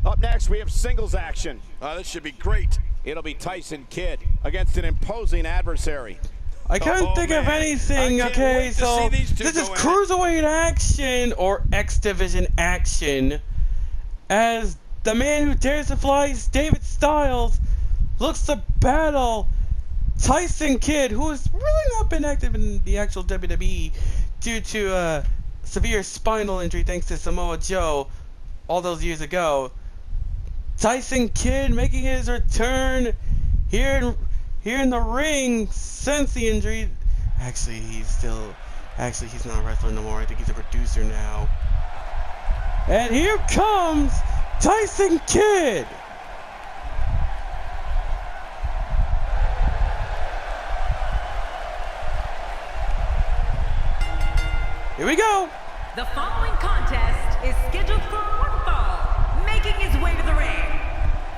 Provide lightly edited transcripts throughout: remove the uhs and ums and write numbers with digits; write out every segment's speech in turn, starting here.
Up next, we have singles action. This should be great. It'll be Tyson Kidd against an imposing adversary. I couldn't think of anything, okay, so this is Cruiserweight action, or X Division action, as the man who dares to fly, David Styles, looks to battle Tyson Kidd, who has really not been active in the actual WWE due to a severe spinal injury thanks to Samoa Joe all those years ago. Tyson Kidd making his return here in the ring since the injury. Actually, he's not a wrestler no more. I think he's a producer now. And here comes Tyson Kidd. Here we go. The following contest is scheduled for one fall. Making his way to the ring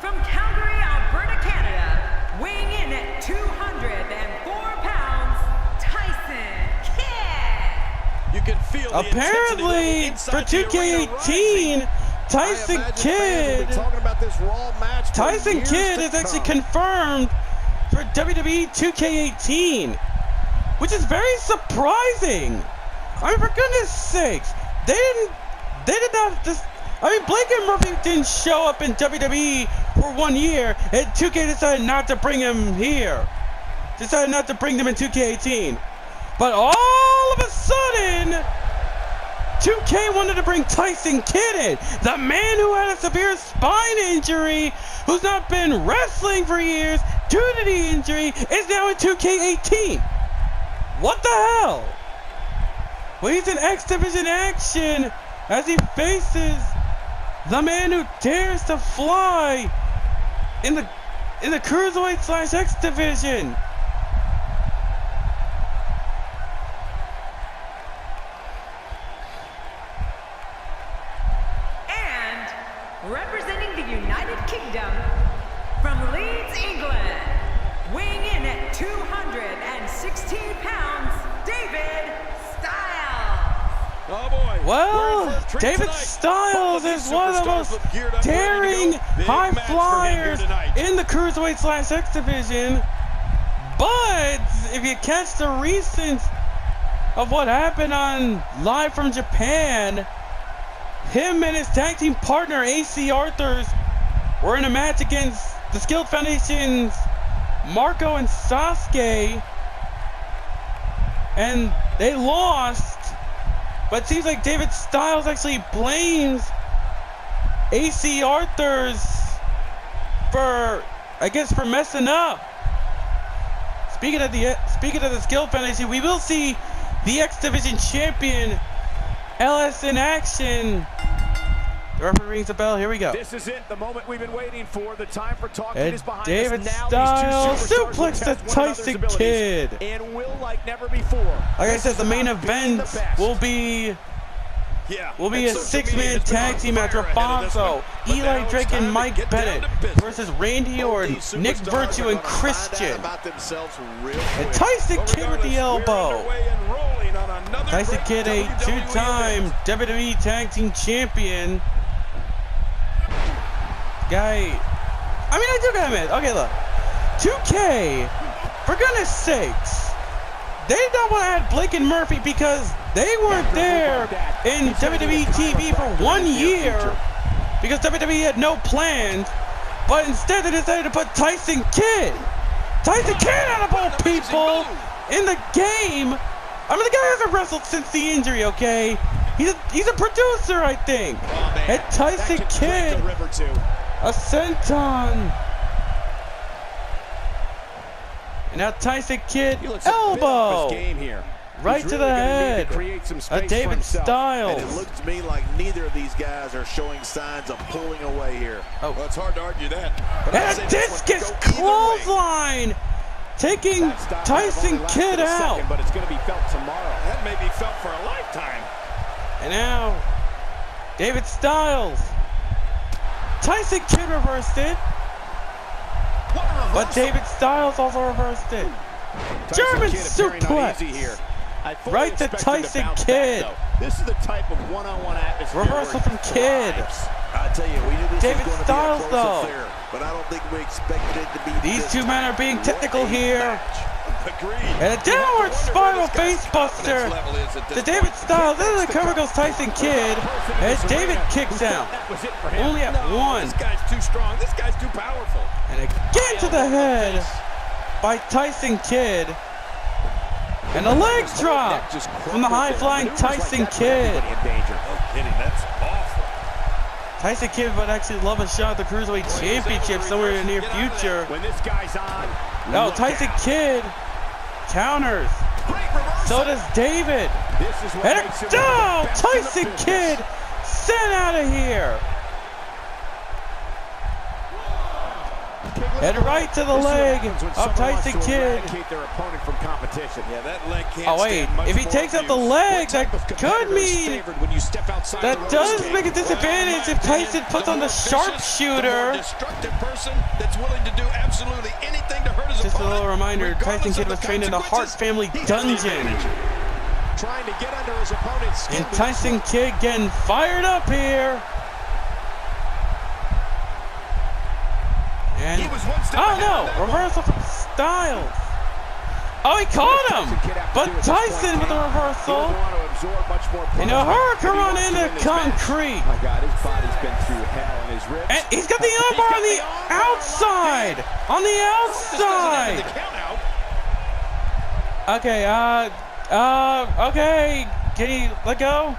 from Calgary, Alberta, Canada, weighing in at 204 pounds, Tyson Kidd. You can feel the apparently for 2K18, Tyson Kidd. Tyson Kidd is actually confirmed for WWE 2K18, which is very surprising. I mean, for goodness sakes, they did not just. I mean, Blake and Murphy didn't show up in WWE for 1 year, and 2K decided not to bring him here. Decided not to bring them in 2K18. But all of a sudden, 2K wanted to bring Tyson Kidd in. The man who had a severe spine injury, who's not been wrestling for years due to the injury, is now in 2K18. What the hell? Well, he's in X Division action as he faces the man who dares to fly in the Cruiserweight / X Division. And representing the United Kingdom from Leeds, England, weighing in at 216 pounds, David Styles. Oh boy. Well, David Styles is one of the most daring high flyers in the Cruiserweight / X Division. But if you catch the recent of what happened on Live from Japan, him and his tag team partner AC Arthurs were in a match against the Skilled Foundation's Marco and Sasuke, and they lost. But it seems like David Styles actually blames AC Arthurs for messing up. Speaking of the Skilled Foundation, we will see the X Division champion LS in action. The referee rings the bell. Here we go. This is it, the moment we've been waiting for. The time for talking and is behind David us. Now Styles suplex to Tyson Kidd. And will like never before. Like I said, the main event will be a six-man tag team match. Rafonso, Eli Drake, and Mike Bennett versus Randy Orton, Nick Virtue, and Christian. And Tyson Kidd with the elbow. Tyson Kidd, a two-time WWE Tag Team Champion. I do gotta admit, okay, look, 2K, for goodness sakes, they did not want to add Blake and Murphy because they weren't there in WWE TV for 1 year because WWE had no plans, but instead they decided to put Tyson Kidd. Tyson Kidd out of all people in the game. I mean, the guy hasn't wrestled since the injury, okay? He's a producer, I think. And Tyson Kidd, a senton. And now Tyson Kidd, elbow. Right to the head of David Styles. And it looks to me like neither of these guys are showing signs of pulling away here. Oh. Well, it's hard to argue that. And a discus clothesline, taking Tyson Kidd out. But it's going to be felt tomorrow. That may be felt for a lifetime. And now, David Styles. Tyson Kidd reversed it. But David Styles also reversed it. German suplex. Right to Tyson Kidd. This is the type of one-on-one atmosphere. Reversal from Kidd. I tell you, we knew this David was going Styles, to be a close though. affair, but I don't think we expected it to be. These this two men are being technical here. Agreed. And a downward spiral face buster to David Styles. Into the cover goes Tyson Kidd as David kicks out. Only at one. This guy's too strong. This guy's too powerful. And again to the head by Tyson Kidd. And a leg drop from the high-flying Tyson Kidd. No kidding, that's awful. Tyson Kidd would actually love a shot at the Cruiserweight Championship somewhere in the near future. When this guy's on, No, Tyson Kidd counters. So does David. this is what And makes him down! one of the best in the Tyson business. Kidd sent out of here. And right to the leg of Tyson Kidd. Their opponent from competition. Yeah, that leg can't Oh wait, stand much if he more takes out the abuse. leg, that could mean When you step outside that the does ropes, make a disadvantage if Tyson puts on the sharpshooter. Destructive person that's willing to do absolutely anything to hurt his Just a opponent. little reminder, Tyson regardless Kidd of was the trained in the Hart consequences. family He has the dungeon. advantage. trying to get under his opponent's skin. And Tyson Kidd getting fired up here. And He was one step oh ahead no, on that one. reversal from Styles. Oh, he caught him, but Tyson with the reversal. And a hurricane into concrete. My God, his body's been through hell, and his ribs. And he's got the armbar on the outside. On the outside. Okay, okay. Can he let go?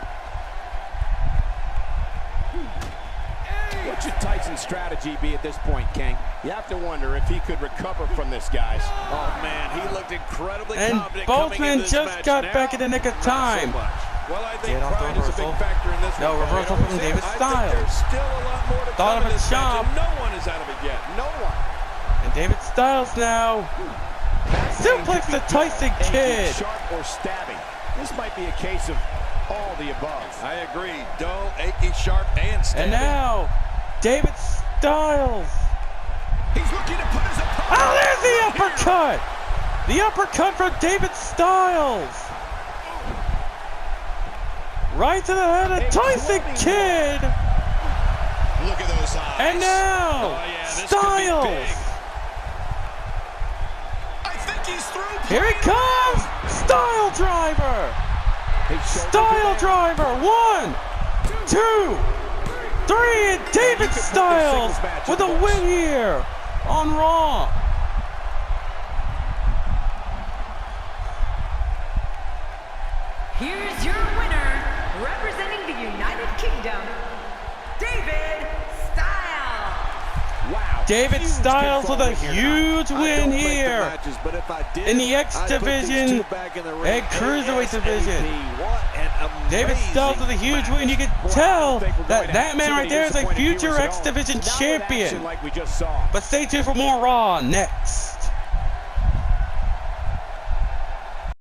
What should Tyson's strategy be at this point, King? You have to wonder if he could recover from this, guys. Oh man, he looked incredibly And confident both coming men into this just match. got Now, back in the nick of not so time. much. Well, I think Get off the pride is a reversal. big factor in this No, one. reversal from David I think Styles. there's still a lot more to Thought come of in a this match, chop. and no one is out of it yet. No one. And David Styles now. Suplex to Tyson Kidd. Sharp or stabbing. This might be a case of all the above. I agree. Dull, achy, sharp, and And stabbing. now, David Styles. He's looking to put his opponent. Oh, there's the uppercut. The uppercut from David Styles. Right to the head of Tyson Kidd. Look at those eyes. And now, Oh, yeah, this could be Styles. big. I think he's through. Here he comes. Style driver. Style driver. 1, 2, 3. And David Styles with a win here on Raw. Here's your winner, representing the United Kingdom, David Styles. Wow. David Huge Styles with a pinfall here. huge I win don't make the here matches, but if I did, in the X I'd put these Division two back in the ring. and Cruiserweight Division. What an David Styles with a huge win. You can tell that man right there is a future X Division champion. Like we just saw. But stay tuned for more Raw next.